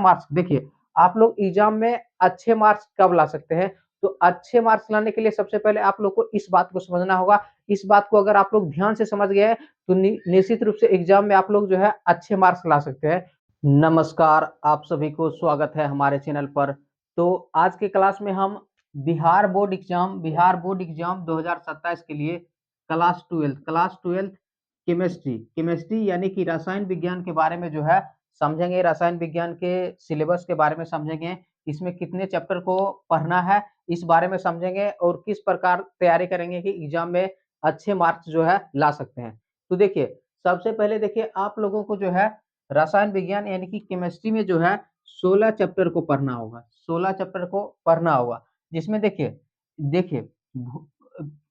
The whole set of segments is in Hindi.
मार्क्स देखिए, आप लोग एग्जाम में अच्छे मार्क्स कब ला सकते हैं? तो अच्छे मार्क्स लाने के लिए सबसे पहले आप लोग को इस बात को समझना होगा। इस बात को अगर आप लोग ध्यान से समझ गए तो निश्चित रूप से एग्जाम में आप लोग जो है अच्छे मार्क्स ला सकते हैं। नमस्कार, आप सभी को स्वागत है हमारे चैनल पर। तो आज के क्लास में हम बिहार बोर्ड एग्जाम 2027 के लिए क्लास ट्वेल्थ केमिस्ट्री यानी कि रसायन विज्ञान के बारे में जो है समझेंगे। रसायन विज्ञान के सिलेबस के बारे में समझेंगे, इसमें कितने चैप्टर को पढ़ना है इस बारे में समझेंगे और किस प्रकार तैयारी करेंगे कि एग्जाम में अच्छे मार्क्स जो है ला सकते हैं। तो देखिए, सबसे पहले देखिए आप लोगों को जो है रसायन विज्ञान यानी कि केमिस्ट्री में जो है 16 चैप्टर को पढ़ना होगा। 16 चैप्टर को पढ़ना होगा, जिसमें देखिए देखिए भौ-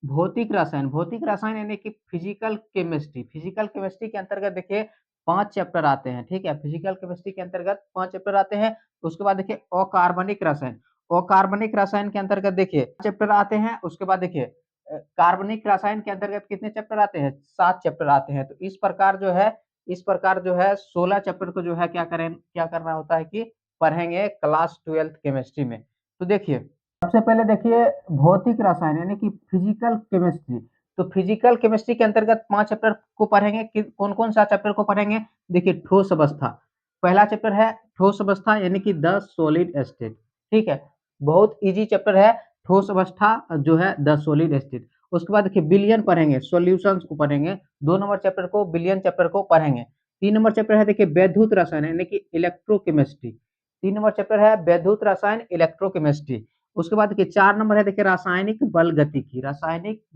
भौतिक रसायन यानी कि फिजिकल केमिस्ट्री के अंतर्गत देखिए 5 चैप्टर आते हैं। ठीक है, फिजिकल केमिस्ट्री के अंतर्गत 5 चैप्टर आते हैं। उसके बाद देखिए अकार्बनिक रसायन के अंतर्गत देखिए चैप्टर आते हैं। उसके बाद देखिए कार्बनिक रसायन के अंतर्गत कितने चैप्टर आते हैं? 7 चैप्टर आते हैं। तो इस प्रकार जो है 16 चैप्टर को जो है क्या करना होता है कि पढ़ेंगे क्लास 12 केमिस्ट्री में। तो देखिए, सबसे पहले देखिए भौतिक रसायन यानी कि फिजिकल केमिस्ट्री। तो फिजिकल केमिस्ट्री के अंतर्गत 5 चैप्टर को पढ़ेंगे कि कौन-कौन सा चैप्टर को पढ़ेंगे? देखिए ठोस अवस्था। पहला चैप्टर है ठोस अवस्था यानी कि द सॉलिड स्टेट। ठीक है, बहुत इजी चैप्टर है ठोस अवस्था जो है द सॉलिड स्टेट। उसके बाद देखिए विलयन पढ़ेंगे, सॉल्यूशंस को पढ़ेंगे। 2 नंबर चैप्टर को विलयन चैप्टर को पढ़ेंगे। 3 नंबर चैप्टर है देखिए वैद्युत रसायन यानी कि इलेक्ट्रोकेमिस्ट्री। 3 नंबर चैप्टर है वैद्युत रसायन इलेक्ट्रोकेमिस्ट्री। उसके बाद देखिए 4 नंबर है देखिए रासायनिक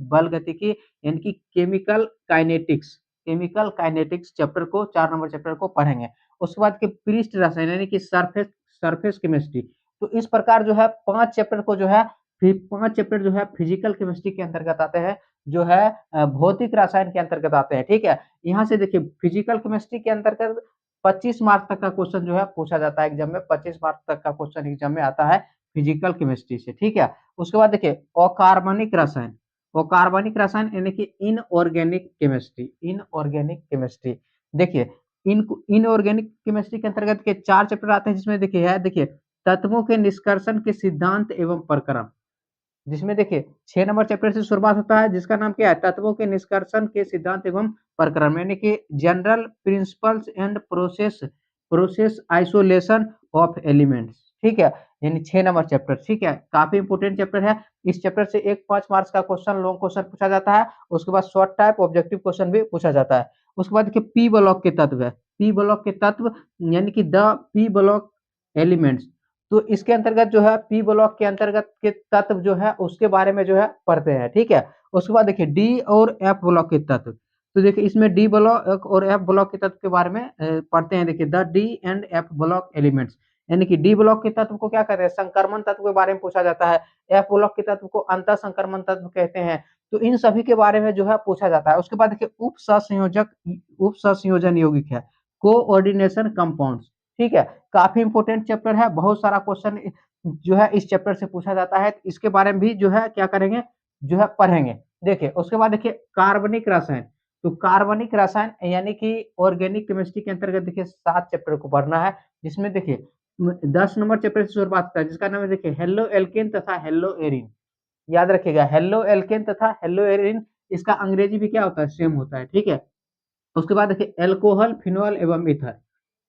बल गतिकी यानी कि केमिकल काइनेटिक्स चैप्टर को 4 नंबर चैप्टर को पढ़ेंगे। उसके बाद के पृष्ठ रसायन यानी कि सरफेस केमिस्ट्री। तो इस प्रकार जो है 5 चैप्टर को जो है फिर 5 चैप्टर जो है फिजिकल केमिस्ट्री के अंतर्गत आते हैं, जो है भौतिक रसायन के अंतर्गत आते हैं। ठीक है, यहाँ से देखिए फिजिकल केमिस्ट्री के अंतर्गत 25 मार्क्स तक का क्वेश्चन जो है पूछा जाता है एग्जाम में। 25 मार्क्स तक का क्वेश्चन एग्जाम में आता है फिजिकल केमिस्ट्री से। ठीक है, उसके बाद देखिए अकार्बनिक रसायन यानी कि इनऑर्गेनिक केमिस्ट्री। देखिए इनऑर्गेनिक केमिस्ट्री के अंतर्गत के 4 चैप्टर आते हैं, जिसमें देखिए तत्वों के निष्कर्षण के सिद्धांत एवं प्रक्रम। जिसमें देखिए 6 नंबर चैप्टर से शुरुआत होता है, जिसका नाम क्या है? तत्वों के निष्कर्षण के सिद्धांत एवं प्रक्रम यानी कि general principles and process isolation of elements. ठीक है, यानी 6 नंबर चैप्टर। ठीक है, काफी इंपोर्टेंट चैप्टर है। इस चैप्टर से एक 5 मार्क्स का क्वेश्चन लॉन्ग क्वेश्चन पूछा जाता है। उसके बाद शॉर्ट टाइप ऑब्जेक्टिव क्वेश्चन भी पूछा जाता है। उसके बाद देखिए पी ब्लॉक के तत्व है। पी ब्लॉक के तत्व यानी कि द पी ब्लॉक एलिमेंट्स। तो इसके अंतर्गत जो है पी ब्लॉक के अंतर्गत के तत्व जो है उसके बारे में जो है पढ़ते हैं। ठीक है, उसके बाद देखिए डी और एफ ब्लॉक के तत्व। तो देखिए इसमें डी ब्लॉक और एफ ब्लॉक के तत्व के बारे में पढ़ते हैं। देखिए the D and F block elements यानी कि डी ब्लॉक के तत्व को क्या कहते हैं? संक्रमण तत्व के बारे में पूछा जाता है। एफ ब्लॉक के तत्व को अंतर संक्रमण तत्व कहते हैं। तो इन सभी के बारे में जो है पूछा जाता है। उसके बाद देखिए उप सहसंयोजन यौगिक है, कोऑर्डिनेशन कंपाउंड्स। ठीक है, काफी इंपोर्टेंट चैप्टर है। बहुत सारा क्वेश्चन जो है इस चैप्टर से पूछा जाता है। इसके बारे में भी जो है क्या करेंगे, जो है पढ़ेंगे। देखिए उसके बाद देखिए कार्बनिक रसायन। तो कार्बनिक रसायन यानी कि ऑर्गेनिक केमिस्ट्री के अंतर्गत देखिए 7 चैप्टर को पढ़ना है, जिसमें देखिए 10 नंबर चैप्टर से शुरुआत होता है, जिसका नाम है देखिए हेलो एल्केन तथा हेलो एरिन। याद रखिएगा हेलो एल्केन तथा हेलो एरिन, इसका अंग्रेजी भी क्या होता है? सेम होता है। ठीक है, उसके बाद देखिए एल्कोहल, फिनॉल एवं ईथर।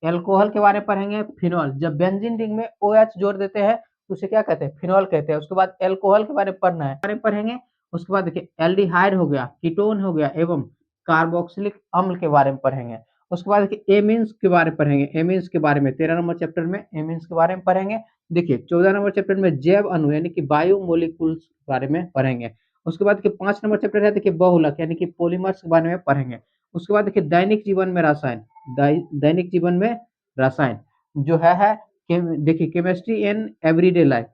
एल्कोहल के बारे में पढ़ेंगे। फिनॉल, जब बेंजीन रिंग में OH जोड़ देते हैं तो उसे क्या कहते हैं? फिनॉल कहते हैं। उसके बाद एल्कोहल के बारे में पढ़ना है, बारे में पढ़ेंगे। उसके बाद देखिए एल्डिहाइड हो गया, कीटोन हो गया एवं कार्बोक्सिलिक अम्ल के बारे में पढ़ेंगे। उसके बाद देखिए एमीन्स के बारे में पढ़ेंगे। एमीन्स के बारे में 13 नंबर चैप्टर में एमीन्स के बारे में पढ़ेंगे। देखिए 14 नंबर चैप्टर में जैव अणु यानी कि बायो मोलिकुल्स के बारे में पढ़ेंगे। उसके बाद देखिए 5 नंबर चैप्टर है देखिए बहुलक यानी कि पॉलीमर्स के बारे में पढ़ेंगे। उसके बाद देखिए दैनिक जीवन में रसायन जो है देखिए केमिस्ट्री इन एवरीडे लाइफ।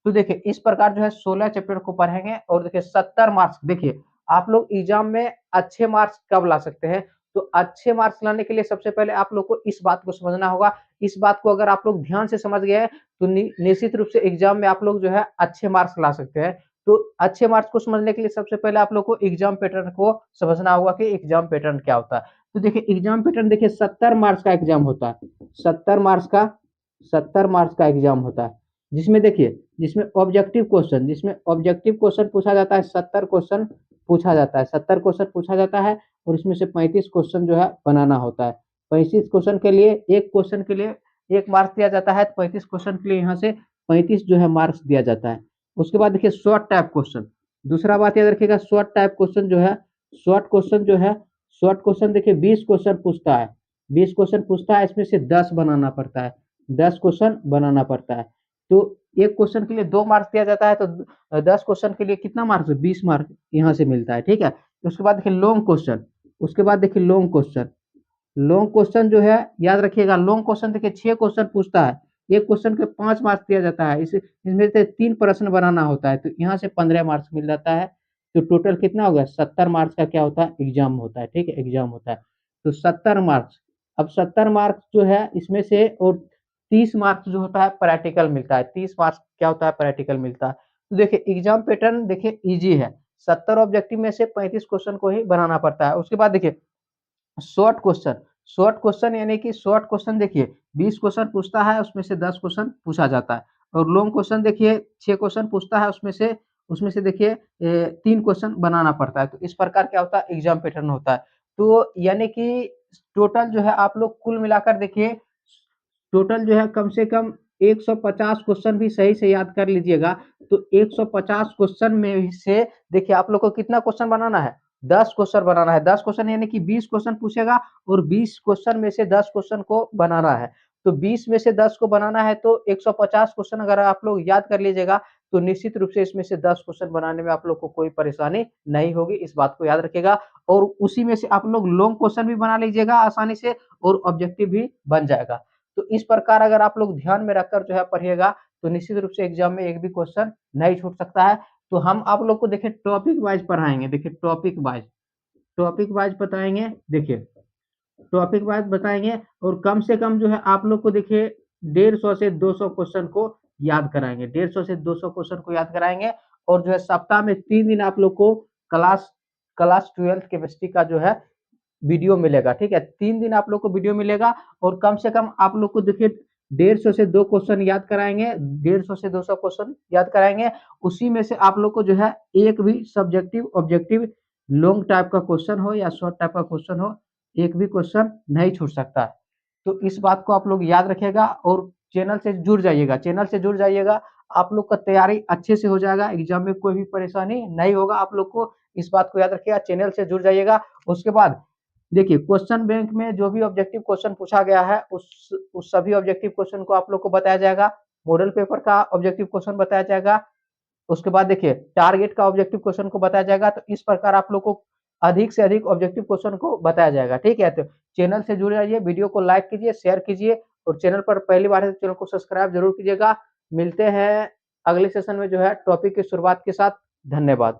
तो देखिए इस प्रकार जो है 16 चैप्टर को पढ़ेंगे और देखिए 70 मार्क्स। देखिए आप लोग एग्जाम में अच्छे मार्क्स कब ला सकते हैं? तो अच्छे मार्क्स लाने के लिए सबसे पहले आप लोग को इस बात को समझना होगा। इस बात को अगर आप लोग ध्यान से समझ गए तो निश्चित रूप से एग्जाम में आप लोग जो है अच्छे मार्क्स ला सकते हैं। तो अच्छे मार्क्स को समझने के लिए सबसे पहले आप लोग को एग्जाम पैटर्न को समझना होगा कि एग्जाम पैटर्न क्या होता है। तो देखिए एग्जाम पैटर्न देखिए 70 मार्क्स का एग्जाम होता है। 70 मार्क्स का 70 मार्क्स का एग्जाम होता है, जिसमें देखिए जिसमें ऑब्जेक्टिव क्वेश्चन पूछा जाता है, 70 क्वेश्चन पूछा जाता है, 70 क्वेश्चन पूछा जाता है और इसमें से 35 क्वेश्चन जो है बनाना होता है। 35 क्वेश्चन के लिए एक क्वेश्चन के लिए 1 मार्क्स दिया जाता है, 35 क्वेश्चन के लिए यहाँ से 35 जो है मार्क्स दिया जाता है। उसके बाद देखिए शॉर्ट टाइप क्वेश्चन, दूसरा बात याद रखिएगा, शॉर्ट टाइप क्वेश्चन जो है, शॉर्ट क्वेश्चन जो है, शॉर्ट क्वेश्चन देखिए 20 क्वेश्चन पूछता है, 20 क्वेश्चन पूछता है, इसमें से 10 बनाना पड़ता है, 10 क्वेश्चन बनाना पड़ता है। तो एक क्वेश्चन के लिए 2 मार्क्स दिया जाता है, तो 10 क्वेश्चन के लिए कितना मार्क्स, 20 मार्क यहाँ से मिलता है, ठीक है। उसके बाद देखिए लॉन्ग क्वेश्चन, उसके बाद देखिए लॉन्ग क्वेश्चन, लॉन्ग क्वेश्चन जो है याद रखिएगा, लॉन्ग क्वेश्चन देखिए 6 क्वेश्चन पूछता है, एक क्वेश्चन के 5 मार्क्स दिया जाता है, इसमें से 3 प्रश्न बनाना होता है, तो यहाँ से 15 मार्क्स मिल जाता है। तो टोटल कितना हो गया, 70 मार्क्स का क्या होता है, एग्जाम होता है, ठीक है, एग्जाम होता है। तो 70 मार्क्स, अब 70 मार्क्स जो है इसमें से, और 30 मार्क्स जो होता है प्रैक्टिकल मिलता है, 30 मार्क्स क्या होता है, प्रैक्टिकल मिलता है। तो देखिए एग्जाम पैटर्न देखिए ईजी है, 70 ऑब्जेक्टिव में से 35 क्वेश्चन को ही बनाना पड़ता है। उसके बाद देखिए शॉर्ट क्वेश्चन, शॉर्ट क्वेश्चन यानी कि शॉर्ट क्वेश्चन देखिए 20 क्वेश्चन पूछता है, उसमें से 10 क्वेश्चन पूछा जाता है, और लॉन्ग क्वेश्चन देखिए 6 क्वेश्चन पूछता है, उसमें से देखिए 3 क्वेश्चन बनाना पड़ता है। तो इस प्रकार क्या होता है, एग्जाम पैटर्न होता है। तो यानी कि टोटल जो है आप लोग कुल मिलाकर देखिए, टोटल जो है कम से कम 150 क्वेश्चन भी सही से याद कर लीजिएगा। तो 150 क्वेश्चन में से देखिए आप लोग को कितना क्वेश्चन बनाना है, 10 क्वेश्चन बनाना है। 10 क्वेश्चन यानी कि 20 क्वेश्चन पूछेगा, और 20 क्वेश्चन में से 10 क्वेश्चन को बनाना है। तो 20 में से 10 को बनाना है, तो 150 क्वेश्चन अगर आप लोग याद कर लीजिएगा, तो निश्चित रूप से इसमें से 10 क्वेश्चन बनाने में आप लोग को कोई परेशानी नहीं होगी, इस बात को याद रखिएगा। और उसी में से आप लोग लॉन्ग क्वेश्चन भी बना लीजिएगा आसानी से, और ऑब्जेक्टिव भी बन जाएगा। तो इस प्रकार अगर आप लोग ध्यान में रखकर जो है पढ़िएगा, तो निश्चित रूप से एग्जाम में एक भी क्वेश्चन नहीं छूट सकता है। तो हम आप लोग को देखिए टॉपिक वाइज पढ़ाएंगे, देखिए टॉपिक वाइज बताएंगे, देखिए टॉपिक वाइज बताएंगे, और कम से कम जो है आप लोग को देखिए 150 से 200 क्वेश्चन को याद कराएंगे, 150 से 200 क्वेश्चन को याद कराएंगे। और जो है सप्ताह में 3 दिन आप लोग को क्लास क्लास 12th केमिस्ट्री का जो है वीडियो मिलेगा, ठीक है, 3 दिन आप लोग को वीडियो मिलेगा, और कम से कम आप लोग को देखिए 150 से 2 क्वेश्चन याद कराएंगे, 150 से 200 क्वेश्चन याद कराएंगे। उसी में से आप लोग को जो है एक भी सब्जेक्टिव ऑब्जेक्टिव लॉन्ग टाइप का क्वेश्चन हो या शॉर्ट टाइप का क्वेश्चन हो, एक भी क्वेश्चन नहीं छूट सकता। तो इस बात को आप लोग याद रखिएगा, और चैनल से जुड़ जाइएगा, आप लोग का तैयारी अच्छे से हो जाएगा, एग्जाम में कोई भी परेशानी नहीं होगा आप लोग को। इस बात को याद रखिएगा, चैनल से जुड़ जाइएगा। उसके बाद देखिए क्वेश्चन बैंक में जो भी ऑब्जेक्टिव क्वेश्चन पूछा गया है, उस सभी ऑब्जेक्टिव क्वेश्चन को आप लोग को बताया जाएगा। मॉडल पेपर का ऑब्जेक्टिव क्वेश्चन बताया जाएगा। उसके बाद देखिए टारगेट का ऑब्जेक्टिव क्वेश्चन को बताया जाएगा। तो इस प्रकार आप लोग को अधिक से अधिक ऑब्जेक्टिव क्वेश्चन को बताया जाएगा, ठीक है। तो चैनल से जुड़ जाइए, वीडियो को लाइक कीजिए, शेयर कीजिए, और चैनल पर पहली बार है तो चैनल को सब्सक्राइब जरूर कीजिएगा। मिलते हैं अगले सेशन में जो है टॉपिक की शुरुआत के साथ। धन्यवाद।